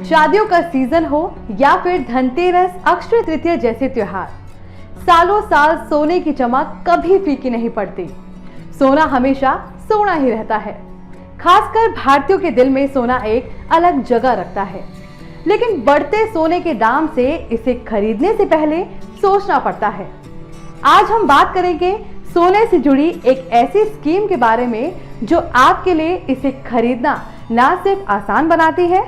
शादियों का सीजन हो या फिर धनतेरस, अक्षय तृतीया जैसे त्योहार, सालों साल सोने की चमक कभी फीकी नहीं पड़ती। सोना हमेशा सोना ही रहता है। खासकर भारतीयों के दिल में सोना एक अलग जगह रखता है। लेकिन बढ़ते सोने के दाम से इसे खरीदने से पहले सोचना पड़ता है। आज हम बात करेंगे सोने से जुड़ी एक ऐसी स्कीम के बारे में जो आपके लिए इसे खरीदना ना सिर्फ आसान बनाती है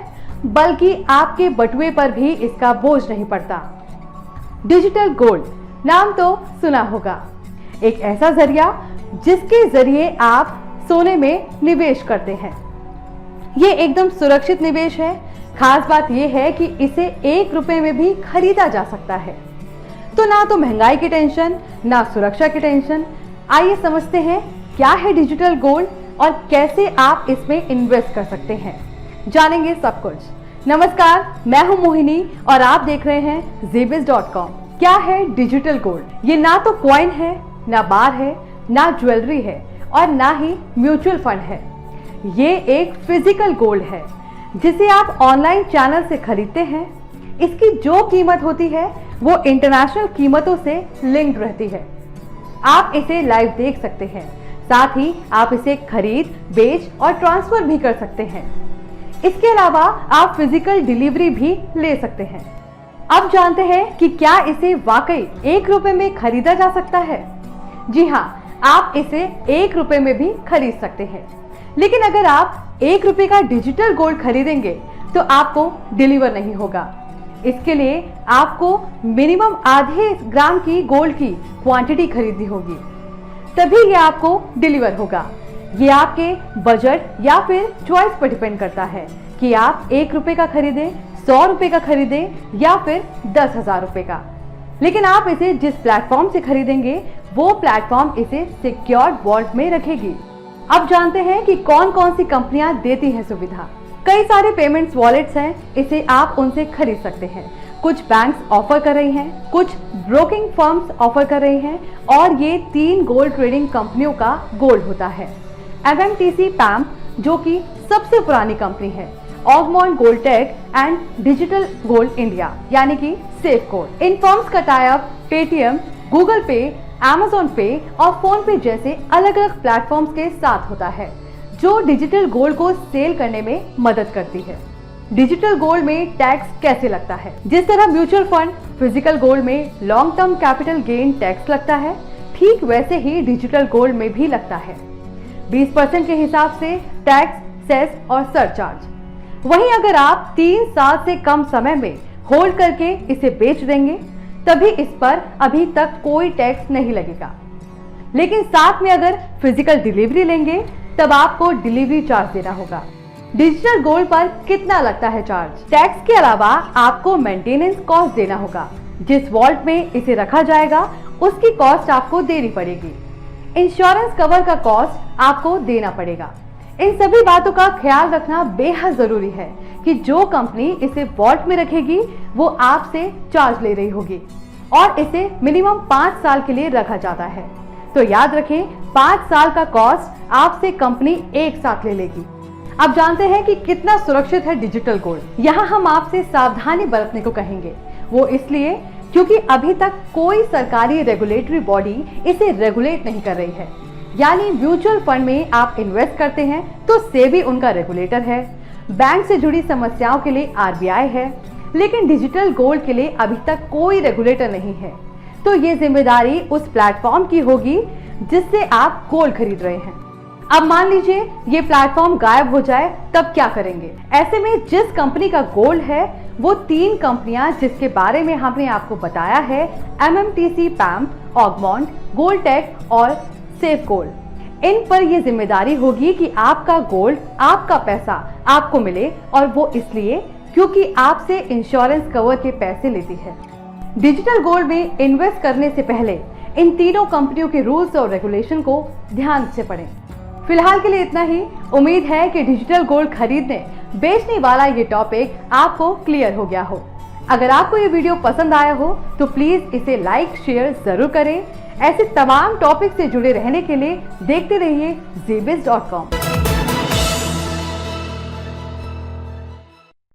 बल्कि आपके बटुए पर भी इसका बोझ नहीं पड़ता। डिजिटल गोल्ड नाम तो सुना होगा, एक ऐसा जरिया जिसके जरिए आप सोने में निवेश करते हैं। ये एकदम सुरक्षित निवेश है। खास बात यह है कि इसे 1 रुपए में भी खरीदा जा सकता है। तो ना तो महंगाई की टेंशन, ना सुरक्षा की टेंशन। आइए समझते हैं क्या है डिजिटल गोल्ड और कैसे आप इसमें इन्वेस्ट कर सकते हैं। जानेंगे सब कुछ। नमस्कार, मैं हूं मोहिनी और आप देख रहे हैं zbiz.com। क्या है डिजिटल गोल्ड? ये ना तो कॉइन है, ना बार है, ना ज्वेलरी है और ना ही म्यूचुअल फंड है। ये एक फिजिकल गोल्ड है जिसे आप ऑनलाइन चैनल से खरीदते हैं। इसकी जो कीमत होती है वो इंटरनेशनल कीमतों से लिंक्ड रहती है। आप इसे लाइव देख सकते हैं, साथ ही आप इसे खरीद, बेच और ट्रांसफर भी कर सकते हैं। इसके अलावा आप फिजिकल डिलीवरी भी ले सकते हैं। अब जानते हैं कि क्या इसे वाकई 1 रुपए में खरीदा जा सकता है। जी हाँ, आप इसे 1 रुपए में भी खरीद सकते हैं। लेकिन अगर आप 1 रुपए का डिजिटल गोल्ड खरीदेंगे तो आपको डिलीवर नहीं होगा। इसके लिए आपको मिनिमम आधे ग्राम की गोल्ड की क्वांटिटी खरीदनी होगी, तभी ये आपको डिलीवर होगा। ये आपके बजट या फिर चॉइस पर डिपेंड करता है कि आप 1 रुपए का खरीदें, 100 रुपए का खरीदें या फिर 10,000 रुपए का। लेकिन आप इसे जिस प्लेटफॉर्म से खरीदेंगे वो प्लेटफॉर्म इसे सिक्योर्ड वॉल्ट में रखेगी। अब जानते हैं कि कौन कौन सी कंपनियां देती हैं सुविधा। कई सारे पेमेंट्स वॉलेट्स हैं, इसे आप उनसे खरीद सकते हैं। कुछ बैंक्स ऑफर कर रही हैं, कुछ ब्रोकिंग फर्म्स ऑफर कर रही हैं और ये 3 गोल्ड ट्रेडिंग कंपनियों का गोल्ड होता है। MMTC PAMP जो कि सबसे पुरानी कंपनी है, Augmont गोल्डटेक and digital gold India यानी कि सेफ गोल्ड। इन फर्म्स का टाई अप पेटीएम, गूगल पे, Amazon पे और फोन पे जैसे अलग अलग प्लेटफॉर्म्स के साथ होता है जो डिजिटल गोल्ड को सेल करने में मदद करती है। डिजिटल गोल्ड में टैक्स कैसे लगता है? जिस तरह म्यूचुअल फंड, फिजिकल गोल्ड में long term capital gain tax लगता है, ठीक वैसे ही डिजिटल गोल्ड में भी लगता है। 20% के हिसाब से टैक्स, सेस और सरचार्ज। वहीं अगर आप 3 साल से कम समय में होल्ड करके इसे बेच देंगे तभी इस पर अभी तक कोई टैक्स नहीं लगेगा। लेकिन साथ में अगर फिजिकल डिलीवरी लेंगे तब आपको डिलीवरी चार्ज देना होगा। डिजिटल गोल्ड पर कितना लगता है चार्ज? टैक्स के अलावा आपको मेंटेनेंस कॉस्ट देना होगा। जिस वॉल्ट में इसे रखा जाएगा उसकी कॉस्ट आपको देनी पड़ेगी। इंश्योरेंस कवर का कॉस्ट आपको देना पड़ेगा। इन सभी बातों का ख्याल रखना बेहद जरूरी है कि जो कंपनी इसे वॉल्ट में रखेगी वो आपसे चार्ज ले रही होगी और इसे मिनिमम 5 साल के लिए रखा जाता है। तो याद रखें, 5 साल का कॉस्ट आपसे कंपनी एक साथ ले लेगी। अब जानते हैं कि कितना सुरक्षित है डिजिटल गोल्ड। यहाँ हम आपसे सावधानी बरतने को कहेंगे। वो इसलिए क्योंकि अभी तक कोई सरकारी रेगुलेटरी बॉडी इसे रेगुलेट नहीं कर रही है। यानी म्यूचुअल फंड में आप इन्वेस्ट करते हैं तो सेबी उनका रेगुलेटर है, बैंक से जुड़ी समस्याओं के लिए RBI है, लेकिन डिजिटल गोल्ड के लिए अभी तक कोई रेगुलेटर नहीं है। तो ये जिम्मेदारी उस प्लेटफॉर्म की होगी जिससे आप गोल्ड खरीद रहे हैं। अब मान लीजिए ये प्लेटफॉर्म गायब हो जाए, तब क्या करेंगे? ऐसे में जिस कंपनी का गोल्ड है वो 3 कंपनियां जिसके बारे में हमने आपको बताया है, MMTC PAMP, ऑगमोंट, गोल्डटेक और सेफ गोल्ड। इन पर यह जिम्मेदारी होगी कि आपका गोल्ड, आपका पैसा आपको मिले और वो इसलिए क्योंकि आपसे इंश्योरेंस कवर के पैसे लेती है। डिजिटल गोल्ड में इन्वेस्ट करने से पहले इन तीनों कंपनियों के रूल्स और रेगुलेशन को ध्यान से पढ़ें। फिलहाल के लिए इतना ही। उम्मीद है कि डिजिटल गोल्ड खरीदने बेचने वाला ये टॉपिक आपको क्लियर हो गया हो। अगर आपको ये वीडियो पसंद आया हो तो प्लीज इसे लाइक शेयर जरूर करें। ऐसे तमाम टॉपिक से जुड़े रहने के लिए देखते रहिए zbiz.com।